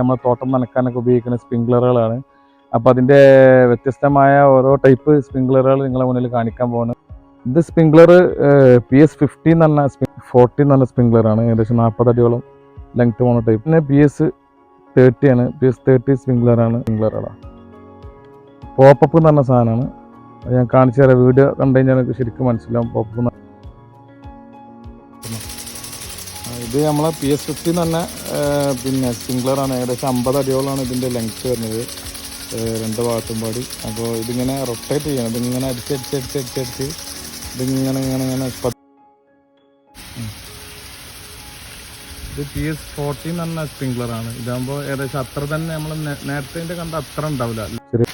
നമ്മൾ തോട്ടം നനക്കാനൊക്കെ ഉപയോഗിക്കുന്ന സ്പ്രിംഗ്ലറുകളാണ്. അപ്പോൾ അതിൻ്റെ വ്യത്യസ്തമായ ഓരോ ടൈപ്പ് സ്പ്രിംഗ്ലറുകൾ നിങ്ങളെ മുന്നിൽ കാണിക്കാൻ പോകുന്നത്. ഇത് സ്പ്രിംഗ്ലർ PS50 എന്ന് പറഞ്ഞ 40 എന്ന് പറഞ്ഞ സ്പ്രിംഗ്ലറാണ്. ഏകദേശം 40 അടിയോളം ലെങ്ത് പോകുന്ന ടൈപ്പ്. പിന്നെ PS30 ആണ്. PS30 സ്പ്രിംഗ്ലറാണ്. പോപ്പപ്പ് എന്ന് പറഞ്ഞ സാധനമാണ്. ഞാൻ കാണിച്ചു തരാം. വീഡിയോ കണ്ടു കഴിഞ്ഞാൽ എനിക്ക് ശരിക്കും മനസ്സിലാവും പോപ്പപ്പ്. ഇത് നമ്മളെ PS50 എന്ന് പറഞ്ഞ പിന്നെ സ്പ്രിംഗ്ലറാണ്. ഏകദേശം 50 അടിയോളമാണ് ഇതിൻ്റെ ലെങ്ത് വരുന്നത്, രണ്ട് ഭാഗത്തും പാടി. അപ്പോൾ ഇതിങ്ങനെ റൊട്ടേറ്റ് ചെയ്യണം. ഇതിങ്ങനെ അടിച്ച് ഇതിങ്ങനെ ഇത് PS40 എന്ന് പറഞ്ഞ സ്പ്രിംഗ്ലറാണ്. ഇതാകുമ്പോൾ ഏകദേശം അത്ര തന്നെ നമ്മൾ നേരത്തെ കണ്ട അത്ര ഉണ്ടാവില്ല. ശരി.